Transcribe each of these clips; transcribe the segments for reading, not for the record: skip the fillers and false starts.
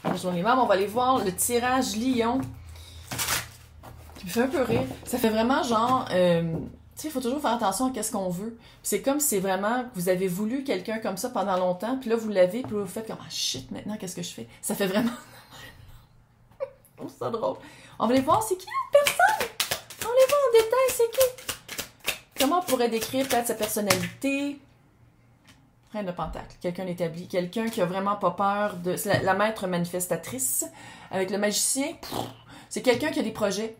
Bonjour les membres, on va aller voir le tirage Lion. Ça me fait un peu rire. Ça fait vraiment genre... tu sais, il faut toujours faire attention à ce qu'on veut. C'est comme si c'est vraiment... Vous avez voulu quelqu'un comme ça pendant longtemps, puis là, vous l'avez, puis là, vous faites comme... Ah, shit, maintenant, qu'est-ce que je fais? Ça fait vraiment... Je trouve ça drôle. On va aller voir, c'est qui la personne? On va aller voir en détail, c'est qui? Comment on pourrait décrire peut-être sa personnalité? Reine de Pentacle, quelqu'un d'établi, quelqu'un qui a vraiment pas peur de... C'est la maître manifestatrice. Avec le magicien, c'est quelqu'un qui a des projets.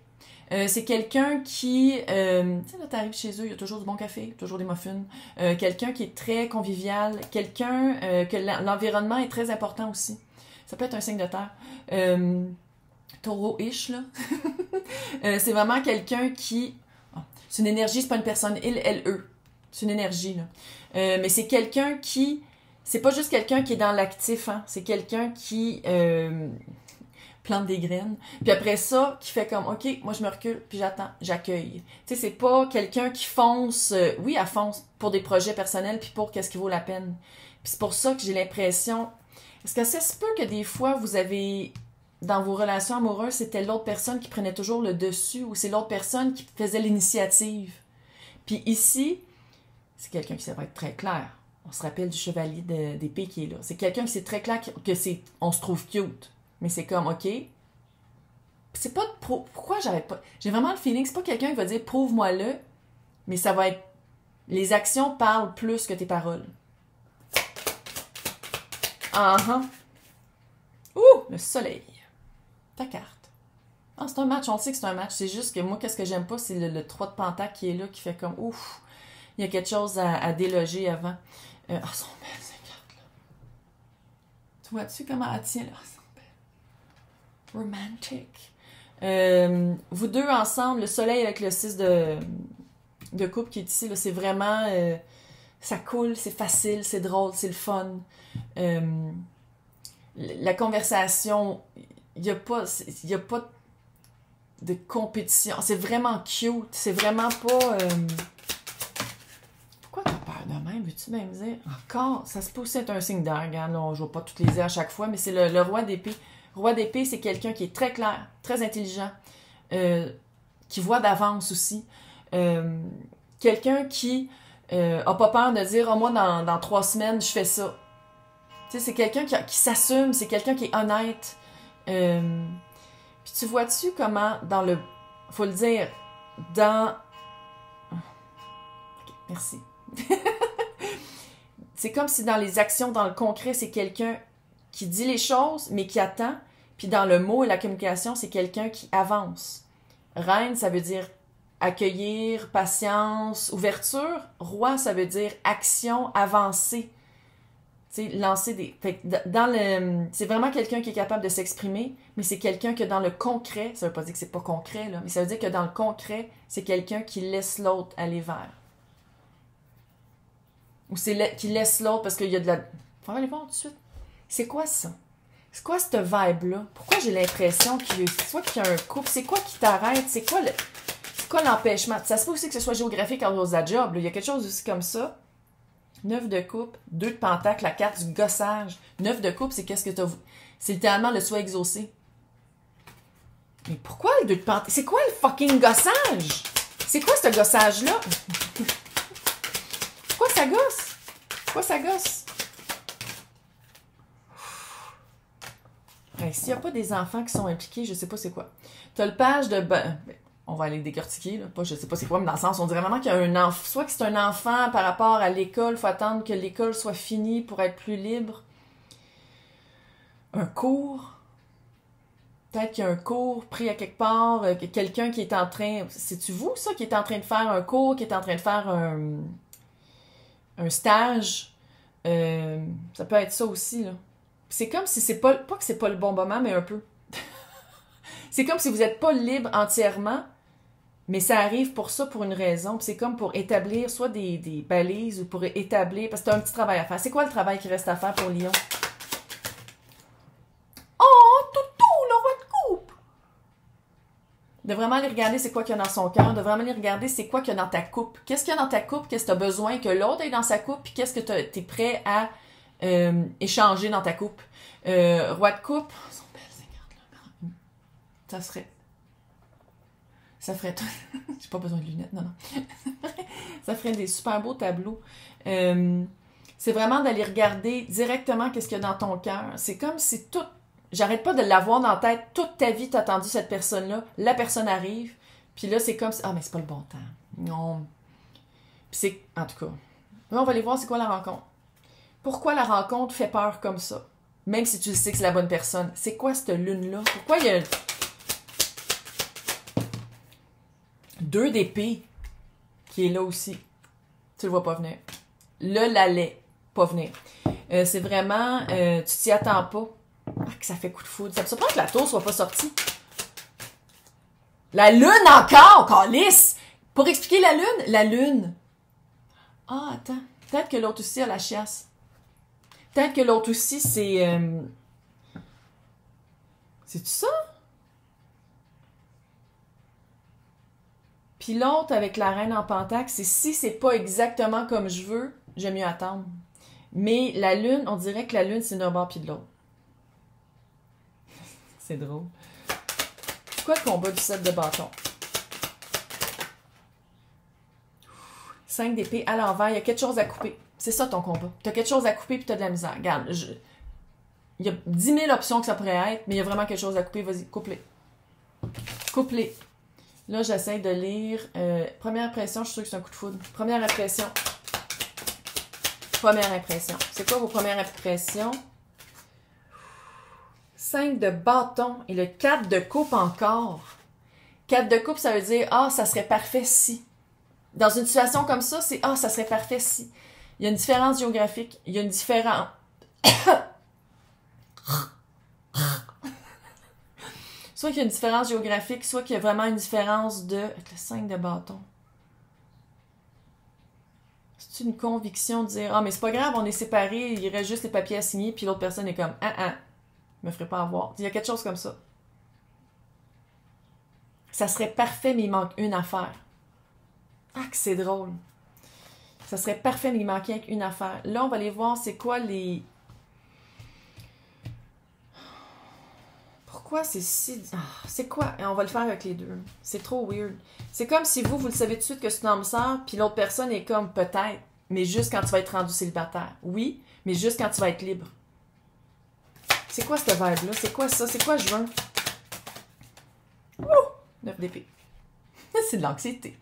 C'est quelqu'un qui... tu sais, là, t'arrives chez eux, il y a toujours du bon café, toujours des muffins. Quelqu'un qui est très convivial. Quelqu'un que l'environnement est très important aussi. Ça peut être un signe de terre. Taureau-ish, là. C'est vraiment quelqu'un qui... Oh, c'est une énergie, c'est pas une personne. Il, elle, eux. C'est une énergie, là. Mais c'est quelqu'un qui... C'est pas juste quelqu'un qui est dans l'actif, hein. C'est quelqu'un qui plante des graines. Puis après ça, qui fait comme, OK, moi je me recule, puis j'attends, j'accueille. Tu sais, c'est pas quelqu'un qui fonce... oui, elle fonce pour des projets personnels, puis pour qu'est-ce qui vaut la peine. Puis c'est pour ça que j'ai l'impression... Est-ce que ça se peut que des fois, vous avez... Dans vos relations amoureuses, c'était l'autre personne qui prenait toujours le dessus, ou c'est l'autre personne qui faisait l'initiative. Puis ici... C'est quelqu'un qui va être très clair. On se rappelle du chevalier d'épée qui est là. C'est quelqu'un qui c'est très clair que c'est... On se trouve cute. Mais c'est comme, OK. C'est pas... Pourquoi j'arrête pas... J'ai vraiment le feeling, c'est pas quelqu'un qui va dire « Prouve-moi-le », mais ça va être... Les actions parlent plus que tes paroles. Ouh! Le soleil. Ta carte. Ah, c'est un match. On sait que c'est un match. C'est juste que moi, qu'est-ce que j'aime pas, c'est le 3 de pentacle qui est là, qui fait comme « Ouf! » Il y a quelque chose à déloger avant. Ah, sont belles, ces cartes-là. Tu vois-tu comment elle tient, là? Sont belles. Romantic. Vous deux ensemble, le soleil avec le 6 de coupe qui est ici, là, c'est vraiment... ça coule, c'est facile, c'est drôle, c'est le fun. La conversation, il n'y a pas de compétition. C'est vraiment cute. C'est vraiment pas... Pourquoi t'as peur de même? Veux-tu bien me dire? Encore, ça se peut aussi être un signe d'air. Regarde, là, on joue pas toutes les airs à chaque fois, mais c'est le roi d'épée. Roi d'épée, c'est quelqu'un qui est très clair, très intelligent, qui voit d'avance aussi. Quelqu'un qui a pas peur de dire « Oh, moi, dans 3 semaines, je fais ça. » Tu sais, c'est quelqu'un qui s'assume, c'est quelqu'un qui est honnête. Puis tu vois-tu comment, dans le... Faut le dire, dans... OK, merci. C'est comme si dans les actions, dans le concret, c'est quelqu'un qui dit les choses, mais qui attend. Puis dans le mot et la communication, c'est quelqu'un qui avance. Reine, ça veut dire accueillir, patience, ouverture. Roi, ça veut dire action, avancer. Tu sais, lancer des... Fait que c'est vraiment quelqu'un qui est capable de s'exprimer, mais c'est quelqu'un que dans le concret, ça veut pas dire que c'est pas concret, là, mais ça veut dire que dans le concret, c'est quelqu'un qui laisse l'autre aller vers. Ou c'est qui laisse l'autre parce qu'il y a de la... Faut aller voir tout de suite. C'est quoi ça? C'est quoi cette vibe-là? Pourquoi j'ai l'impression qu'il y a un couple? C'est quoi qui t'arrête? C'est quoi l'empêchement? Ça se peut aussi que ce soit géographique à cause de la job. Là. Il y a quelque chose aussi comme ça. 9 de coupe, 2 de pentacle, la carte du gossage. 9 de coupe, c'est qu'est-ce que t'as... C'est littéralement le souhait exaucé. Mais pourquoi le 2 de pentacle? C'est quoi le fucking gossage? C'est quoi ce gossage-là? Pourquoi ça gosse? Pourquoi ça gosse? Ouais, s'il n'y a pas des enfants qui sont impliqués, je sais pas c'est quoi. T'as le page de... on va aller décortiquer, là. Pas, je sais pas c'est quoi, mais dans le sens, on dirait vraiment qu'il y a un enfant... Soit que c'est un enfant par rapport à l'école, il faut attendre que l'école soit finie pour être plus libre. Un cours. Peut-être qu'il y a un cours pris à quelque part, quelqu'un qui est en train... C'est-tu vous, ça, qui est en train de faire un cours, qui est en train de faire un stage? Ça peut être ça aussi, là. C'est comme si c'est pas que c'est pas le bon moment, mais un peu. C'est comme si vous n'êtes pas libre entièrement, mais ça arrive pour ça, pour une raison. Puis c'est comme pour établir soit des balises ou pour établir... Parce que tu as un petit travail à faire. C'est quoi le travail qui reste à faire pour Lion? Oh, toutou, le roi de coupe! De vraiment aller regarder c'est quoi qu'il y a dans son cœur, de vraiment aller regarder c'est quoi qu'il y a dans ta coupe. Qu'est-ce qu'il y a dans ta coupe, qu'est-ce que tu as besoin que l'autre ait dans sa coupe, puis qu'est-ce que tu es prêt à échanger dans ta coupe. Roi de coupe, elles sont belles ces cartes-là. Ça ferait j'ai pas besoin de lunettes, non. Ça ferait des super beaux tableaux. C'est vraiment d'aller regarder directement qu'est-ce qu'il y a dans ton cœur. C'est comme si j'arrête pas de l'avoir dans la tête. Toute ta vie, t'as attendu cette personne-là. La personne arrive. Puis là, c'est comme si... Ah, mais c'est pas le bon temps. Non. Puis c'est... En tout cas. Là, on va aller voir c'est quoi la rencontre. Pourquoi la rencontre fait peur comme ça? Même si tu le sais que c'est la bonne personne. C'est quoi cette lune-là? Pourquoi il y a... 2 d'épée qui est là aussi. Tu le vois pas venir. Le lalet, pas venir. C'est vraiment... tu t'y attends pas. Ah, que ça fait coup de foudre. Ça me surprend que la tour soit pas sortie. La lune encore, calice! Pour expliquer la lune. Ah, attends. Peut-être que l'autre aussi a la chiasse. Peut-être que l'autre aussi, c'est... C'est-tu ça? Puis l'autre, avec la reine en pentacle, c'est si c'est pas exactement comme je veux, j'aime mieux attendre. Mais la lune, on dirait que la lune, c'est d'un bord puis de l'autre. C'est drôle. C'est quoi le combat du 7 de bâton? 5 d'épée à l'envers, il y a quelque chose à couper. C'est ça ton combat. T'as quelque chose à couper puis t'as de la misère. Regarde, il y a 10 000 options que ça pourrait être, mais il y a vraiment quelque chose à couper. Vas-y, coupe-les. Coupe-les. Là, j'essaie de lire. Première impression, je suis sûre que c'est un coup de foudre. Première impression. Première impression. C'est quoi vos premières impressions? 5 de bâton et le 4 de coupe encore. 4 de coupe, ça veut dire « Ah, ça serait parfait si ». Dans une situation comme ça, c'est « Ah, ça serait parfait si ». Il y a une différence géographique. Il y a une différence... Soit qu'il y a une différence géographique, soit qu'il y a vraiment une différence de... Avec le 5 de bâton. C'est une conviction de dire « Ah, mais c'est pas grave, on est séparés, il reste juste les papiers à signer, puis l'autre personne est comme « Ah, je me ferai pas avoir. » Il y a quelque chose comme ça. Ça serait parfait, mais il manque une affaire. Ah, que c'est drôle. Ça serait parfait, mais il manquait une affaire. Là, on va aller voir c'est quoi les... Pourquoi c'est si... Ah, c'est quoi? Et on va le faire avec les deux. C'est trop weird. C'est comme si vous le savez tout de suite que c'est une âme sœur, puis l'autre personne est comme peut-être, mais juste quand tu vas être rendu célibataire. Oui, mais juste quand tu vas être libre. C'est quoi cette vibe-là? C'est quoi ça? C'est quoi juin? Ouh! 9 d'épée. C'est de l'anxiété.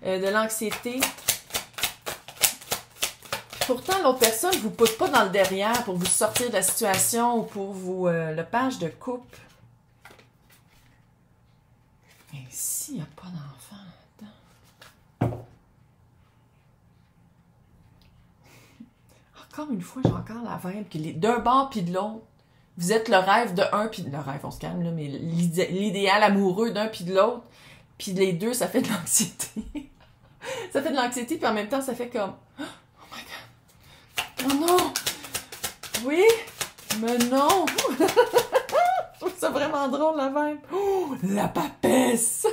De l'anxiété. Pourtant, l'autre personne ne vous pousse pas dans le derrière pour vous sortir de la situation ou pour vous... le page de coupe. Et s'il n'y a pas d'enfant là-dedans? Encore une fois, j'ai encore la vibe que d'un bord puis de l'autre, vous êtes le rêve de un puis le rêve, on se calme là, mais l'idéal amoureux d'un puis de l'autre, puis les deux, ça fait de l'anxiété. Ça fait de l'anxiété, puis en même temps, ça fait comme... Oh my God! Oh non! Oui! Mais non! Je trouve ça vraiment drôle, la vibe. Oh, la papesse!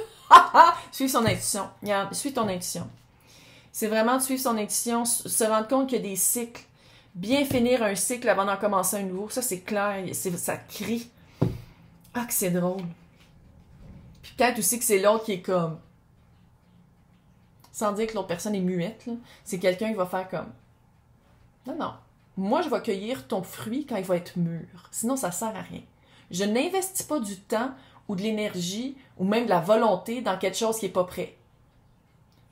Suis son intuition. Regarde, suis ton intuition. C'est vraiment de suivre son intuition, se rendre compte qu'il y a des cycles. Bien finir un cycle avant d'en commencer un nouveau. Ça, c'est clair. Ça crie. Ah, que c'est drôle. Puis peut-être aussi que c'est l'autre qui est comme... Sans dire que l'autre personne est muette, là. C'est quelqu'un qui va faire comme... Non, non. Moi, je vais cueillir ton fruit quand il va être mûr. Sinon, ça sert à rien. Je n'investis pas du temps ou de l'énergie ou même de la volonté dans quelque chose qui n'est pas prêt.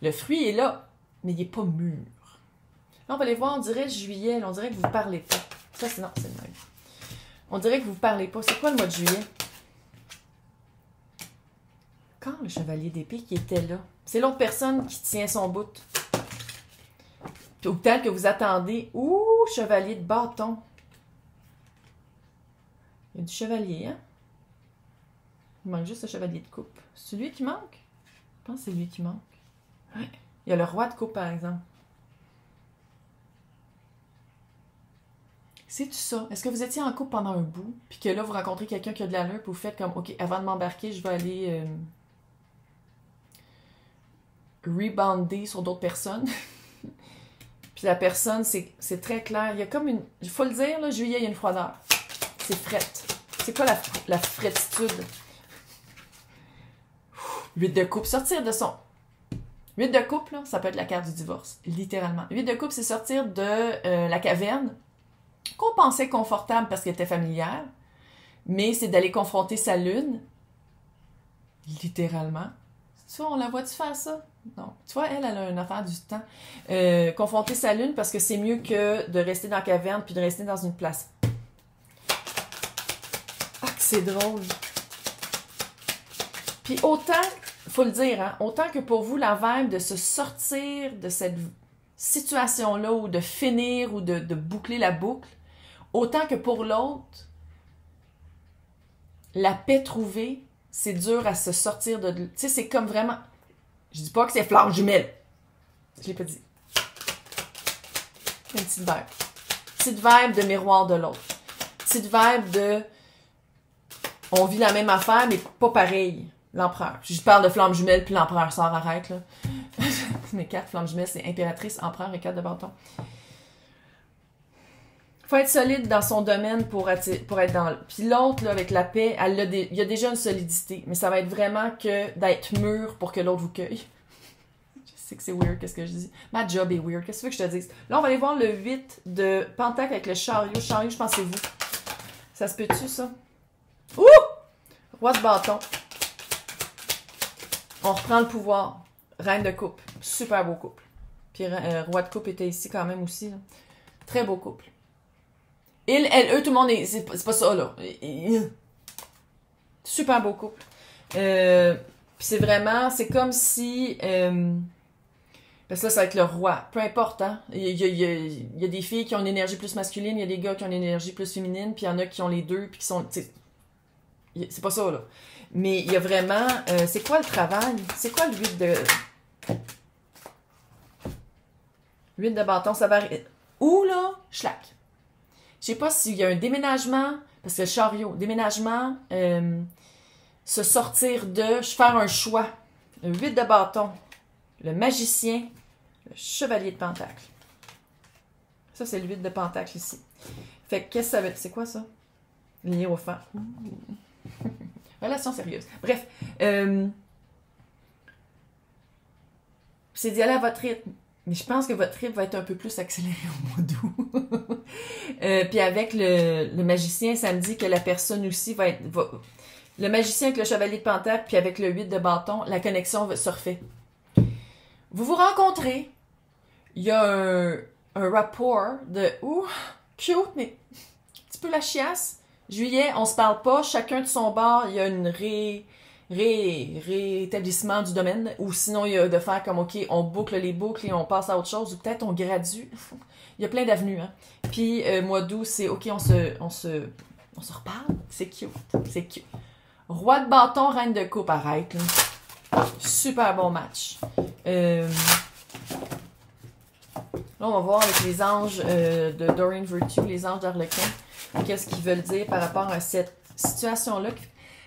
Le fruit est là, mais il n'est pas mûr. Là, on va les voir, on dirait juillet. Là, on dirait que vous ne parlez pas. Ça, c'est non, c'est le même. On dirait que vous ne parlez pas. C'est quoi le mois de juillet? Quand le chevalier d'épée qui était là? C'est l'autre personne qui tient son bout. Ou peut-être que vous attendez. Ouh, chevalier de bâton. Il y a du chevalier, hein? Il manque juste le chevalier de coupe. C'est lui qui manque? Je pense que c'est lui qui manque. Ouais. Il y a le roi de coupe, par exemple. C'est-tu ça? Est-ce que vous étiez en couple pendant un bout, puis que là, vous rencontrez quelqu'un qui a de l'allure, puis vous faites comme, OK, avant de m'embarquer, je vais aller rebonder sur d'autres personnes. Puis la personne, c'est très clair. Il y a comme une... Il faut le dire, là, juillet, il y a une froideur. C'est frette. C'est quoi la frettitude? 8 de coupe. Sortir de son... 8 de coupe, là, ça peut être la carte du divorce. Littéralement. 8 de coupe, c'est sortir de la caverne qu'on pensait confortable parce qu'elle était familière. Mais c'est d'aller confronter sa lune. Littéralement. Tu vois, on la voit-tu faire ça? Non. Tu vois, elle a une affaire du temps. Confronter sa lune parce que c'est mieux que de rester dans la caverne puis de rester dans une place. Ah, que c'est drôle. Puis autant, faut le dire, hein, autant que pour vous, la vibe de se sortir de cette situation-là ou de finir ou de boucler la boucle, autant que pour l'autre, la paix trouvée, c'est dur à se sortir de... Tu sais, c'est comme vraiment... Je dis pas que c'est flamme jumelle. Je l'ai pas dit. Une petite vibe. Petite vibe de miroir de l'autre. Petite vibe de... On vit la même affaire, mais pas pareil. L'empereur. Je parle de flamme jumelle, puis l'empereur sort, arrête, là. Mes cartes flamme jumelle, c'est impératrice, empereur et 4 de bâton. Faut être solide dans son domaine pour être dans... Puis l'autre, là, avec la paix, il y a déjà une solidité, mais ça va être vraiment que d'être mûr pour que l'autre vous cueille. Je sais que c'est weird, qu'est-ce que je dis. Ma job est weird, qu'est-ce que tu veux que je te dise? Là, on va aller voir le 8 de Pentacle avec le chariot. Chariot, je pense que c'est vous. Ça se peut-tu, ça? Ouh! Roi de bâton. On reprend le pouvoir. Reine de coupe. Super beau couple. Puis roi de coupe était ici quand même aussi. Là. Très beau couple. Il, elle, eux, tout le monde est... C'est pas ça, là. Super beau couple. Puis c'est vraiment... C'est comme si... parce que là, ça va être le roi. Peu importe, hein. Il y a des filles qui ont une énergie plus masculine, il y a des gars qui ont une énergie plus féminine, puis il y en a qui ont les deux, puis qui sont... C'est pas ça, là. Mais il y a vraiment... c'est quoi le travail? C'est quoi le 8 de... 8 de bâton, ça va... Ou, là, schlack. Je sais pas s'il y a un déménagement, parce que le chariot, déménagement, se sortir de... Faire un choix. Le 8 de bâton, le magicien, le chevalier de pentacle. Ça, c'est le 8 de pentacle ici. Fait que qu'est-ce que ça veut dire? C'est quoi ça? Lié au fan. Relation sérieuse. Bref. C'est d'y aller à votre rythme. Mais je pense que votre rythme va être un peu plus accéléré au mois d'août. Puis avec le magicien, ça me dit que la personne aussi va être... le magicien avec le chevalier de pentacle, puis avec le 8 de bâton, la connexion se refait. Vous vous rencontrez. Il y a un rapport de... Ouh, cute, mais un petit peu la chiasse. Juillet, on se parle pas, chacun de son bord, il y a une réétablissement du domaine, ou sinon il y a de faire comme, ok, on boucle les boucles et on passe à autre chose, ou peut-être on gradue. Il y a plein d'avenues, hein. Puis, mois d'août, c'est, ok, on se reparle, c'est cute, c'est cute. Roi de bâton, reine de coupe, arrête, là. Super bon match. Là, on va voir avec les anges de Doreen Virtue, les anges d'Arlequin, qu'est-ce qu'ils veulent dire par rapport à cette situation-là.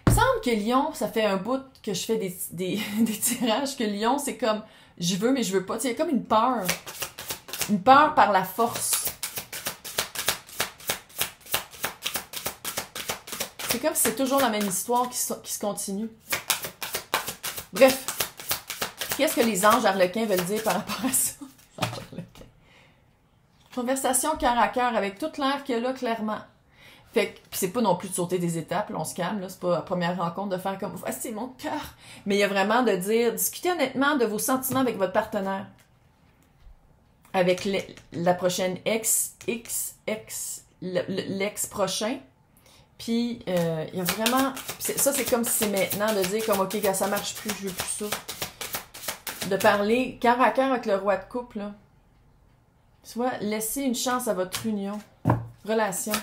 Il me semble que Lion, ça fait un bout que je fais des tirages, que Lion, c'est comme, je veux, mais je veux pas. Tu sais, il y a comme une peur. Une peur par la force. C'est comme si c'est toujours la même histoire qui se continue. Bref. Qu'est-ce que les anges Arlequins veulent dire par rapport à ça? Conversation cœur à cœur avec toute l'air qu'il y a là, clairement. Fait que c'est pas non plus de sauter des étapes, là, on se calme, là, c'est pas la première rencontre de faire comme voici mon cœur. Mais il y a vraiment de dire, discutez honnêtement de vos sentiments avec votre partenaire. Avec la prochaine l'ex prochain. Puis il y a vraiment. Ça, c'est comme si c'est maintenant de dire comme ok, quand ça marche plus, je veux plus ça. De parler cœur à cœur avec le roi de coupe, là. Tu vois, laissez une chance à votre union. Relation.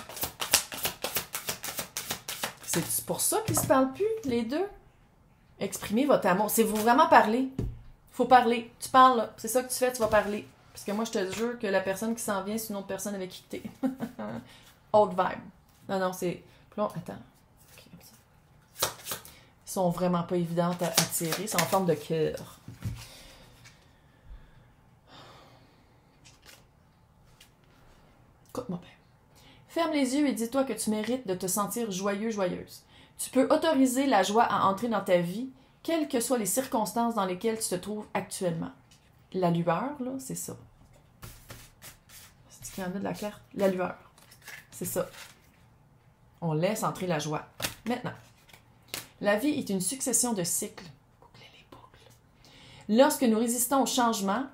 C'est pour ça qu'ils se parlent plus, les deux? Exprimez votre amour. C'est vous vraiment parler. Faut parler. Tu parles, là. C'est ça que tu fais, tu vas parler. Parce que moi, je te jure que la personne qui s'en vient, c'est une autre personne avec qui t'es. Autre vibe. Non, c'est... Attends. Okay, comme ça. Ils sont vraiment pas évidentes à tirer. C'est en forme de cœur. Bon, ben, ferme les yeux et dis-toi que tu mérites de te sentir joyeux, joyeuse. Tu peux autoriser la joie à entrer dans ta vie, quelles que soient les circonstances dans lesquelles tu te trouves actuellement. La lueur, là, c'est ça. C'est-tu qu'il y en a de la carte? La lueur. C'est ça. On laisse entrer la joie. Maintenant, la vie est une succession de cycles. Boucler les boucles. Lorsque nous résistons au changement,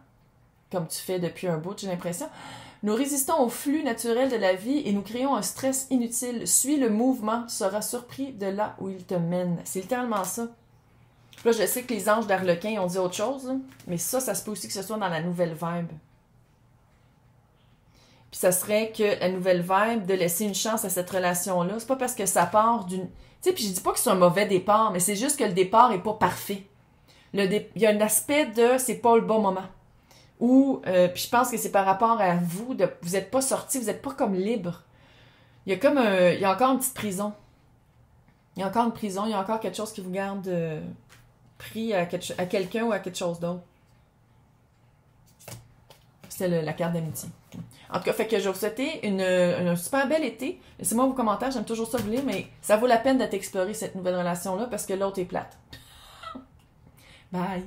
comme tu fais depuis un bout, j'ai l'impression, nous résistons au flux naturel de la vie et nous créons un stress inutile. Suis le mouvement, tu seras surpris de là où il te mène. C'est littéralement ça. Là, je sais que les anges d'Arlequin ont dit autre chose, là, mais ça se peut aussi que ce soit dans la nouvelle vibe. Puis ça serait que la nouvelle vibe, de laisser une chance à cette relation-là, c'est pas parce que ça part d'une... Tu sais, puis je dis pas que c'est un mauvais départ, mais c'est juste que le départ est pas parfait. Il y a un aspect de c'est pas le bon moment. Ou, puis je pense que c'est par rapport à vous, vous n'êtes pas sorti, vous n'êtes pas comme libre. Il y a comme il y a encore une petite prison. Il y a encore une prison, il y a encore quelque chose qui vous garde pris à quelqu'un ou à quelque chose d'autre. C'était la carte d'amitié. En tout cas, fait que je vais vous souhaiter un super bel été. Laissez-moi vos commentaires, j'aime toujours ça vous lire, mais ça vaut la peine d'être exploré cette nouvelle relation-là parce que l'autre est plate. Bye!